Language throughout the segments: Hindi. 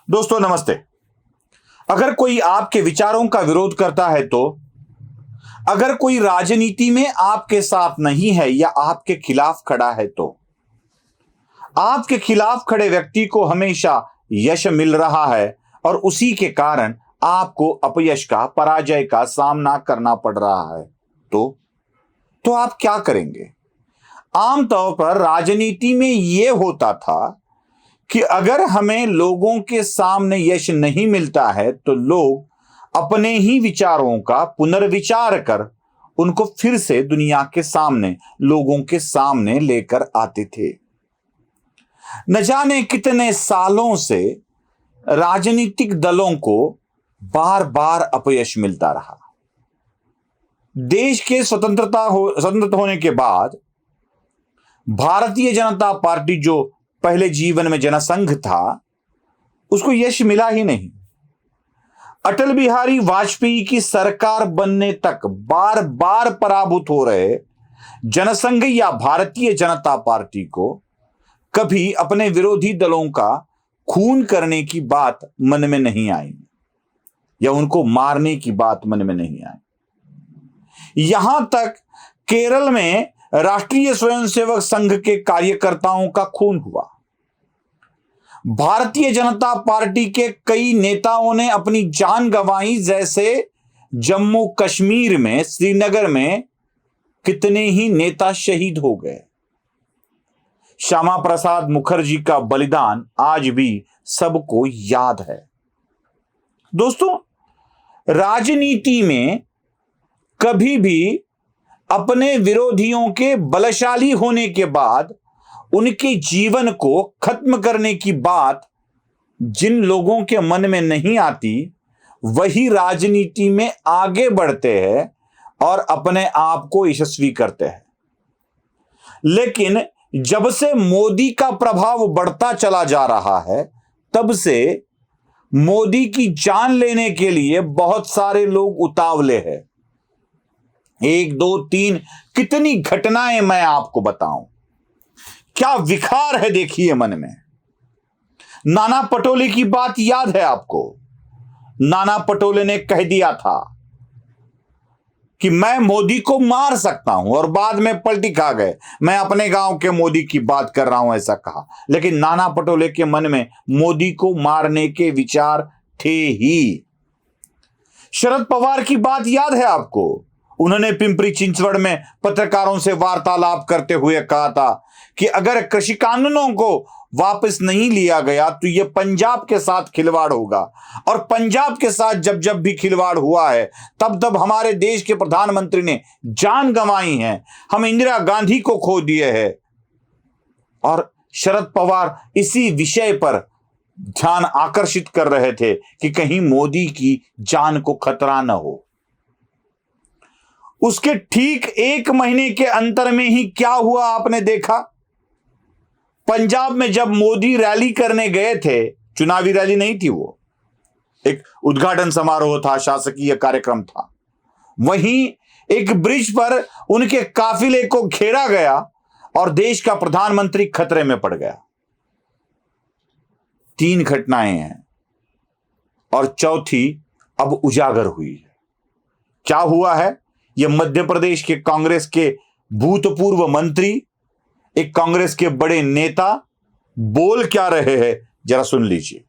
दोस्तों नमस्ते। अगर कोई आपके विचारों का विरोध करता है तो, अगर कोई राजनीति में आपके साथ नहीं है या आपके खिलाफ खड़ा है तो, आपके खिलाफ खड़े व्यक्ति को हमेशा यश मिल रहा है और उसी के कारण आपको अपयश का, पराजय का सामना करना पड़ रहा है तो आप क्या करेंगे? आमतौर पर राजनीति में यह होता था कि अगर हमें लोगों के सामने यश नहीं मिलता है तो लोग अपने ही विचारों का पुनर्विचार कर उनको फिर से दुनिया के सामने, लोगों के सामने लेकर आते थे। न जाने कितने सालों से राजनीतिक दलों को बार बार अपयश मिलता रहा। देश के स्वतंत्र होने के बाद भारतीय जनता पार्टी, जो पहले जीवन में जनसंघ था, उसको यश मिला ही नहीं। अटल बिहारी वाजपेयी की सरकार बनने तक बार बार पराभूत हो रहे जनसंघ या भारतीय जनता पार्टी को कभी अपने विरोधी दलों का खून करने की बात मन में नहीं आई या उनको मारने की बात मन में नहीं आई। यहां तक केरल में राष्ट्रीय स्वयंसेवक संघ के कार्यकर्ताओं का खून हुआ। भारतीय जनता पार्टी के कई नेताओं ने अपनी जान गंवाई, जैसे जम्मू कश्मीर में, श्रीनगर में कितने ही नेता शहीद हो गए। श्यामा प्रसाद मुखर्जी का बलिदान आज भी सबको याद है। दोस्तों, राजनीति में कभी भी अपने विरोधियों के बलशाली होने के बाद उनके जीवन को खत्म करने की बात जिन लोगों के मन में नहीं आती, वही राजनीति में आगे बढ़ते हैं और अपने आप को यशस्वी करते हैं। लेकिन जब से मोदी का प्रभाव बढ़ता चला जा रहा है, तब से मोदी की जान लेने के लिए बहुत सारे लोग उतावले हैं। 1, 2, 3 कितनी घटनाएं मैं आपको बताऊं। क्या विखार है देखिए मन में। नाना पटोले की बात याद है आपको? नाना पटोले ने कह दिया था कि मैं मोदी को मार सकता हूं और बाद में पलटी खा गए, मैं अपने गांव के मोदी की बात कर रहा हूं, ऐसा कहा। लेकिन नाना पटोले के मन में मोदी को मारने के विचार थे ही। शरद पवार की बात याद है आपको? उन्होंने पिंपरी चिंचवड़ में पत्रकारों से वार्तालाप करते हुए कहा था कि अगर कृषि कानूनों को वापस नहीं लिया गया तो यह पंजाब के साथ खिलवाड़ होगा, और पंजाब के साथ जब जब भी खिलवाड़ हुआ है तब तब हमारे देश के प्रधानमंत्री ने जान गंवाई है, हम इंदिरा गांधी को खो दिए हैं। और शरद पवार इसी विषय पर ध्यान आकर्षित कर रहे थे कि कहीं मोदी की जान को खतरा न हो। उसके ठीक 1 महीने के अंतर में ही क्या हुआ आपने देखा? पंजाब में जब मोदी रैली करने गए थे, चुनावी रैली नहीं थी, वो एक उद्घाटन समारोह था, शासकीय कार्यक्रम था, वहीं एक ब्रिज पर उनके काफिले को घेरा गया और देश का प्रधानमंत्री खतरे में पड़ गया। 3 घटनाएं हैं और चौथी अब उजागर हुई है। क्या हुआ है? यह मध्य प्रदेश के कांग्रेस के भूतपूर्व मंत्री, एक कांग्रेस के बड़े नेता बोल क्या रहे हैं, जरा सुन लीजिए।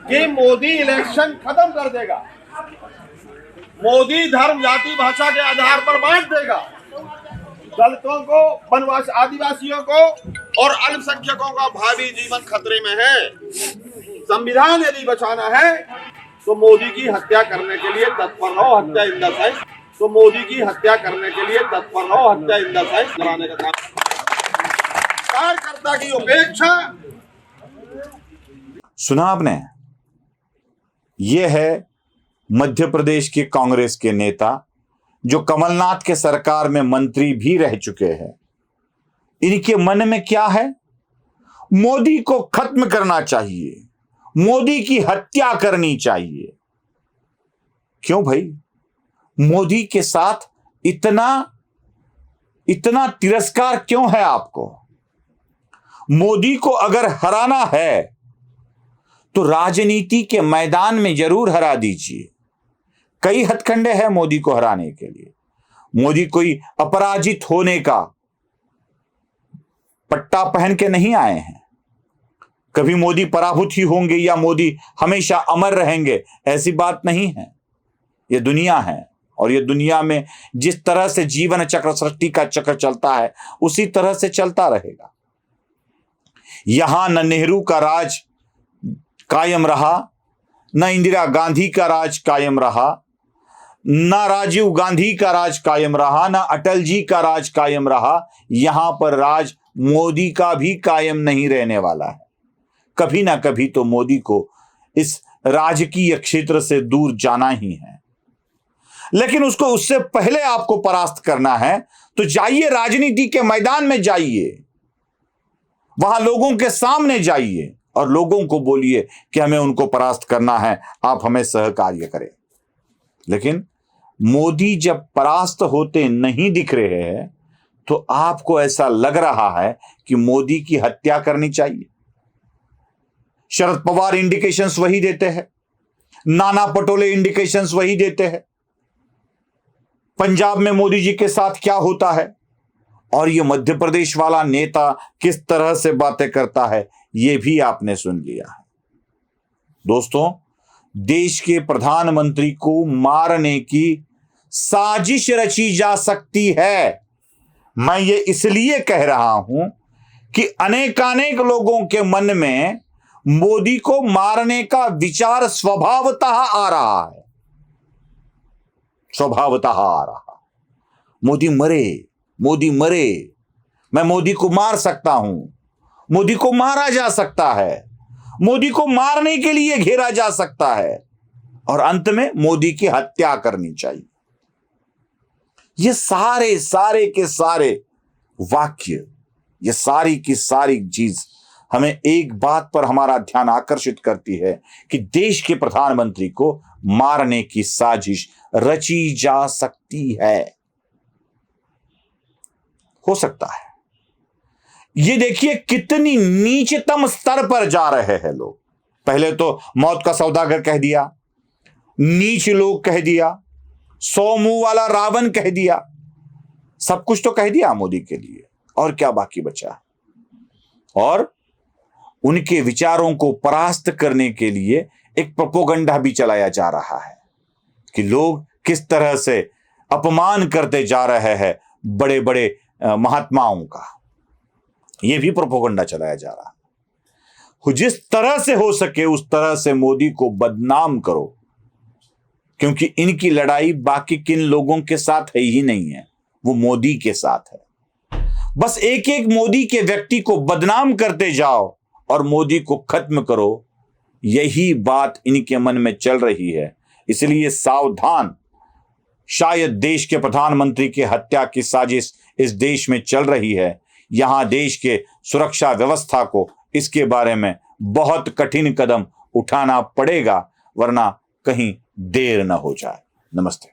कि मोदी इलेक्शन खत्म कर देगा, मोदी धर्म, जाति, भाषा के आधार पर बांट देगा, दलितों को, वनवास, आदिवासियों को और अल्पसंख्यकों का भावी जीवन खतरे में है। संविधान यदि बचाना है तो मोदी की हत्या करने के लिए तत्पर रहो, हत्या इन द सेंस, तो मोदी की हत्या करने के लिए तत्पर रहो, हत्या इन द सेंस कराने का काम। कार्यकर्ता की उपेक्षा। सुना आपने? यह है मध्य प्रदेश के कांग्रेस के नेता जो कमलनाथ के सरकार में मंत्री भी रह चुके हैं। इनके मन में क्या है? मोदी को खत्म करना चाहिए, मोदी की हत्या करनी चाहिए। क्यों भाई? मोदी के साथ इतना तिरस्कार क्यों है आपको? मोदी को अगर हराना है तो राजनीति के मैदान में जरूर हरा दीजिए। कई हथकंडे हैं मोदी को हराने के लिए। मोदी कोई अपराजित होने का पट्टा पहन के नहीं आए हैं। कभी मोदी पराभूत ही होंगे या मोदी हमेशा अमर रहेंगे, ऐसी बात नहीं है। यह दुनिया है और यह दुनिया में जिस तरह से जीवन चक्र, सृष्टि का चक्र चलता है, उसी तरह से चलता रहेगा। यहां न नेहरू का राज कायम रहा, न इंदिरा गांधी का राज कायम रहा, न राजीव गांधी का राज कायम रहा, न अटल जी का राज कायम रहा। यहां पर राज मोदी का भी कायम नहीं रहने वाला है। कभी ना कभी तो मोदी को इस राजकीय क्षेत्र से दूर जाना ही है। लेकिन उससे पहले आपको परास्त करना है तो जाइए, राजनीति के मैदान में जाइए, वहां लोगों के सामने जाइए और लोगों को बोलिए कि हमें उनको परास्त करना है, आप हमें सहकार्य करें। लेकिन मोदी जब परास्त होते नहीं दिख रहे हैं तो आपको ऐसा लग रहा है कि मोदी की हत्या करनी चाहिए। शरद पवार इंडिकेशंस वही देते हैं, नाना पटोले इंडिकेशंस वही देते हैं। पंजाब में मोदी जी के साथ क्या होता है और ये मध्य प्रदेश वाला नेता किस तरह से बातें करता है, ये भी आपने सुन लिया है। दोस्तों, देश के प्रधानमंत्री को मारने की साजिश रची जा सकती है। मैं ये इसलिए कह रहा हूं कि अनेकानेक लोगों के मन में मोदी को मारने का विचार स्वभावतः आ रहा है, स्वभावतः आ रहा। मोदी मरे, मोदी मरे, मैं मोदी को मार सकता हूं, मोदी को मारा जा सकता है, मोदी को मारने के लिए घेरा जा सकता है और अंत में मोदी की हत्या करनी चाहिए। ये सारे के सारे वाक्य, ये सारी की सारी चीज हमें एक बात पर हमारा ध्यान आकर्षित करती है कि देश के प्रधानमंत्री को मारने की साजिश रची जा सकती है, हो सकता है। ये देखिए कितनी नीचतम स्तर पर जा रहे हैं लोग। पहले तो मौत का सौदागर कह दिया, नीच लोग कह दिया, 100 मुंह वाला रावण कह दिया, सब कुछ तो कह दिया मोदी के लिए, और क्या बाकी बचा। और उनके विचारों को परास्त करने के लिए एक प्रोपोगंडा भी चलाया जा रहा है कि लोग किस तरह से अपमान करते जा रहे हैं बड़े बड़े महात्माओं का। यह भी प्रोपोगंडा चलाया जा रहा है। जिस तरह से हो सके उस तरह से मोदी को बदनाम करो, क्योंकि इनकी लड़ाई बाकी किन लोगों के साथ है ही नहीं है, वो मोदी के साथ है। बस एक एक मोदी के व्यक्ति को बदनाम करते जाओ और मोदी को खत्म करो, यही बात इनके मन में चल रही है। इसलिए सावधान, शायद देश के प्रधानमंत्री की हत्या की साजिश इस देश में चल रही है। यहां देश के सुरक्षा व्यवस्था को इसके बारे में बहुत कठिन कदम उठाना पड़ेगा, वरना कहीं देर न हो जाए। नमस्ते।